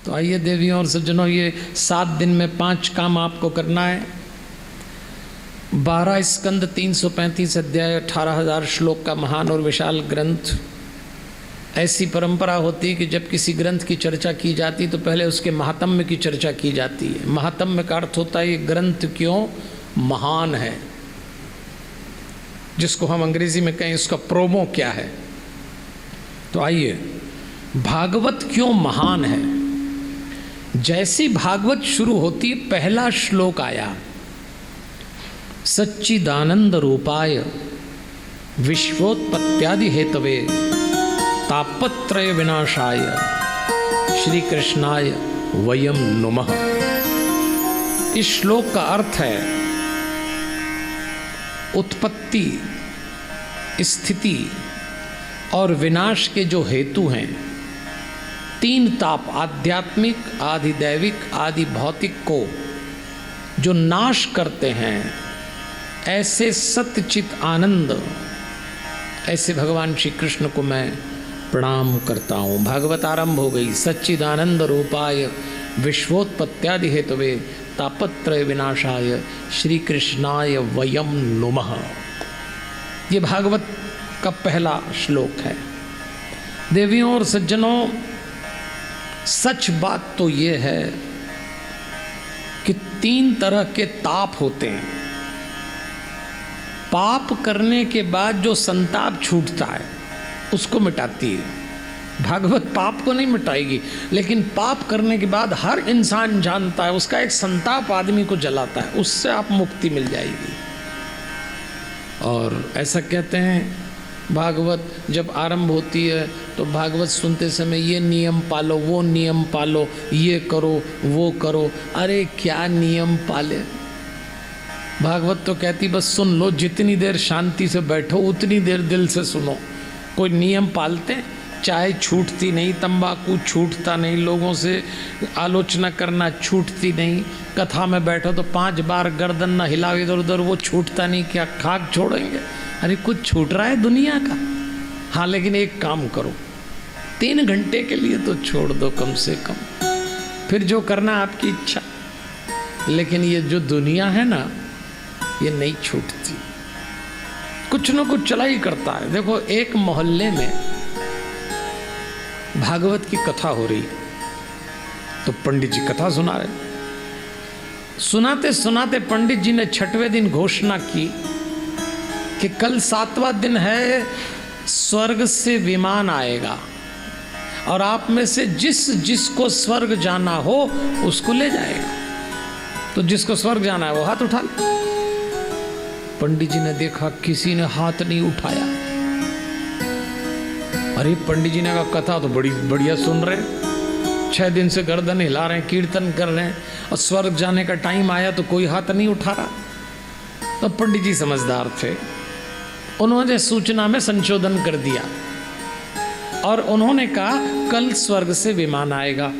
तो आइए देवियों और सज्जनों, ये 7 दिन में 5 काम आपको करना है। 12 स्कंद, 335 अध्याय, 18,000 श्लोक का महान और विशाल ग्रंथ। ऐसी परंपरा होती है कि जब किसी ग्रंथ की चर्चा की जाती तो पहले उसके महात्म्य की चर्चा की जाती है। महात्म्य का अर्थ होता है ये ग्रंथ क्यों महान है, जिसको हम अंग्रेजी में कहें इसका प्रोमो क्या है। तो आइए, भागवत क्यों महान है। जैसी भागवत शुरू होती है, पहला श्लोक आया, सच्चिदानंद रूपाय विश्वोत्पत्त्यादि हेतवे तापत्रय विनाशाय श्री कृष्णाय वयम नुमः। इस श्लोक का अर्थ है उत्पत्ति, स्थिति और विनाश के जो हेतु हैं, 3 ताप, आध्यात्मिक, आदि दैविक, आदि भौतिक को जो नाश करते हैं, ऐसे सत्यचित आनंद, ऐसे भगवान श्री कृष्ण को मैं प्रणाम करता हूँ। भागवत आरंभ हो गई। सच्चिदानंद रूपाय विश्वोत्पत्त्यादि हेतवे तापत्रय विनाशाय श्री कृष्णाय वयम नुमः। ये भागवत का पहला श्लोक है। देवियों और सज्जनों, सच बात तो ये है कि 3 तरह के ताप होते हैं। पाप करने के बाद जो संताप छूटता है उसको मिटाती है। भागवत पाप को नहीं मिटाएगी, लेकिन पाप करने के बाद हर इंसान जानता है उसका एक संताप आदमी को जलाता है, उससे आप मुक्ति मिल जाएगी। और ऐसा कहते हैं, भागवत जब आरंभ होती है तो भागवत सुनते समय ये नियम पालो, वो नियम पालो, ये करो, वो करो। अरे क्या नियम पाले। भागवत तो कहती बस सुन लो, जितनी देर शांति से बैठो उतनी देर दिल से सुनो। कोई नियम पालते? चाय छूटती नहीं, तंबाकू छूटता नहीं, लोगों से आलोचना करना छूटती नहीं, कथा में बैठो तो 5 बार गर्दन न हिलाओ इधर उधर, वो छूटता नहीं। क्या खाक छोड़ेंगे? अरे कुछ छूट रहा है दुनिया का? हाँ, लेकिन एक काम करो, 3 घंटे के लिए तो छोड़ दो कम से कम, फिर जो करना आपकी इच्छा। लेकिन ये जो दुनिया है ना, ये नहीं छूटती, कुछ न कुछ चला ही करता है। देखो, एक मोहल्ले में भागवत की कथा हो रही, तो पंडित जी कथा सुना रहे। सुनाते सुनाते पंडित जी ने 6वें दिन घोषणा की कि कल 7वां दिन है, स्वर्ग से विमान आएगा और आप में से जिसको स्वर्ग जाना हो उसको ले जाएगा। तो जिसको स्वर्ग जाना है वो हाथ उठा ले। पंडित जी ने देखा किसी ने हाथ नहीं उठाया। अरे पंडित जी ने कहा कथा तो बड़ी बढ़िया सुन रहे, 6 दिन से गर्दन हिला रहे हैं, कीर्तन कर रहे हैं, और स्वर्ग जाने का टाइम आया तो कोई हाथ नहीं उठा रहा। तो पंडित जी समझदार थे, उन्होंने सूचना में संशोधन कर दिया और उन्होंने कहा कल स्वर्ग से विमान आएगा,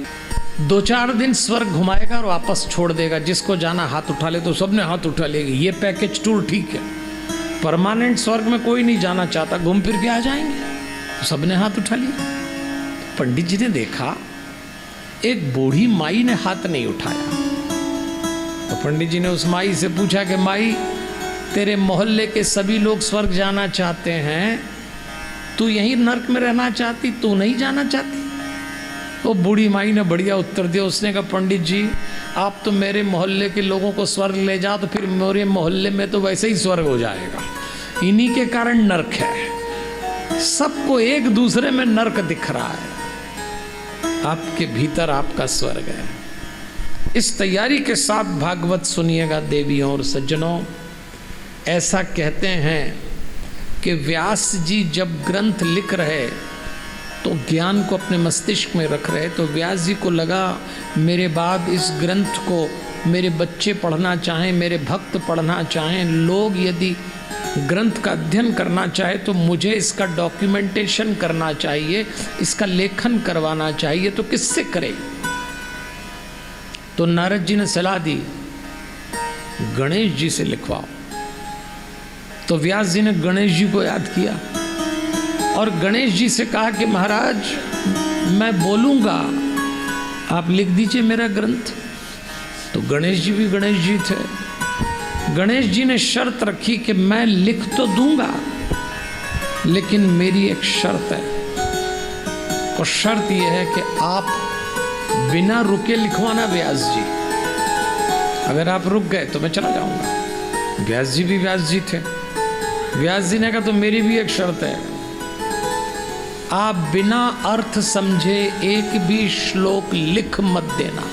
2-4 दिन स्वर्ग घुमाएगा और वापस छोड़ देगा, जिसको जाना हाथ उठा ले। तो सबने हाथ उठा लेगी, ये पैकेज टूर ठीक है। परमानेंट स्वर्ग में कोई नहीं जाना चाहता, घूम फिर के आ जाएंगे, तो सबने हाथ उठा लिया। पंडित जी ने देखा एक बूढ़ी माई ने हाथ नहीं उठाया, तो पंडित जी ने उस माई से पूछा कि माई, तेरे मोहल्ले के सभी लोग स्वर्ग जाना चाहते हैं, तू यहीं नर्क में रहना चाहती, तू नहीं जाना चाहती? तो बूढ़ी माई ने बढ़िया उत्तर दिया। उसने कहा पंडित जी, आप तो मेरे मोहल्ले के लोगों को स्वर्ग ले जाओ तो फिर मेरे मोहल्ले में तो वैसे ही स्वर्ग हो जाएगा, इन्हीं के कारण नर्क है। सबको एक दूसरे में नर्क दिख रहा है, आपके भीतर आपका स्वर्ग है। इस तैयारी के साथ भागवत सुनिएगा देवियों और सज्जनों। ऐसा कहते हैं कि व्यास जी जब ग्रंथ लिख रहे तो ज्ञान को अपने मस्तिष्क में रख रहे, तो व्यास जी को लगा मेरे बाद इस ग्रंथ को मेरे बच्चे पढ़ना चाहें, मेरे भक्त पढ़ना चाहें, लोग यदि ग्रंथ का अध्ययन करना चाहे तो मुझे इसका डॉक्यूमेंटेशन करना चाहिए, इसका लेखन करवाना चाहिए। तो किससे करे? तो नारद जी ने सलाह दी, गणेश जी से लिखवाओ। तो व्यास जी ने गणेश जी को याद किया और गणेश जी से कहा कि महाराज मैं बोलूँगा, आप लिख दीजिए मेरा ग्रंथ। तो गणेश जी भी गणेश जी थे। गणेश जी ने शर्त रखी कि मैं लिख तो दूंगा, लेकिन मेरी एक शर्त है। और शर्त यह है कि आप बिना रुके लिखवाना व्यास जी। अगर आप रुक गए तो मैं चला जाऊंगा। व्यास जी भी व्यास जी थे। व्यास जी ने कहा तो मेरी भी एक शर्त है, आप बिना अर्थ समझे एक भी श्लोक लिख मत देना।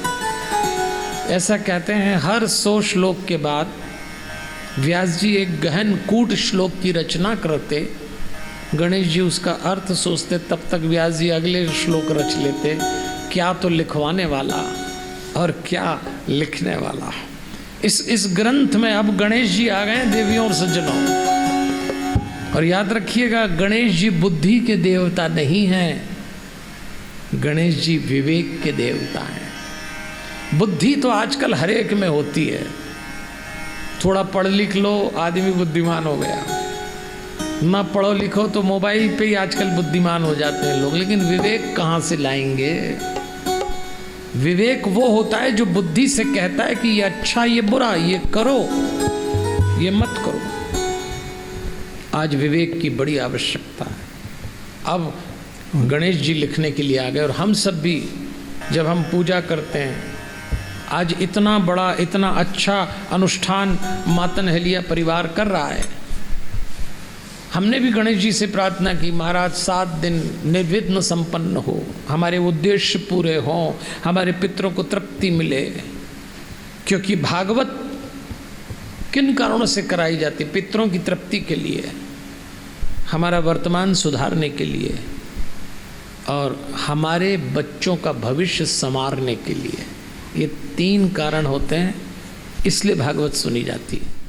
ऐसा कहते हैं हर 100 श्लोक के बाद व्यास जी एक गहन कूट श्लोक की रचना करते। गणेश जी उसका अर्थ सोचते, तब तक व्यास जी अगले श्लोक रच लेते। क्या तो लिखवाने वाला और क्या लिखने वाला। इस ग्रंथ में अब गणेश जी आ गए देवियों और सज्जनों। और याद रखिएगा, गणेश जी बुद्धि के देवता नहीं हैं, गणेश जी विवेक के देवता हैं। बुद्धि तो आजकल हर एक में होती है। थोड़ा पढ़ लिख लो आदमी बुद्धिमान हो गया, ना पढ़ो लिखो तो मोबाइल पे ही आजकल बुद्धिमान हो जाते हैं लोग। लेकिन विवेक कहाँ से लाएंगे? विवेक वो होता है जो बुद्धि से कहता है कि ये अच्छा ये बुरा, ये करो ये मत करो। आज विवेक की बड़ी आवश्यकता है। अब गणेश जी लिखने के लिए आ गए। और हम सब भी जब हम पूजा करते हैं, आज इतना बड़ा इतना अच्छा अनुष्ठान मातन हलिया परिवार कर रहा है, हमने भी गणेश जी से प्रार्थना की महाराज 7 दिन निर्विघ्न संपन्न हो, हमारे उद्देश्य पूरे हों, हमारे पितरों को तृप्ति मिले। क्योंकि भागवत किन कारणों से कराई जाती? पितरों की तृप्ति के लिए, हमारा वर्तमान सुधारने के लिए और हमारे बच्चों का भविष्य संवारने के लिए। ये 3 कारण होते हैं, इसलिए भागवत सुनी जाती है।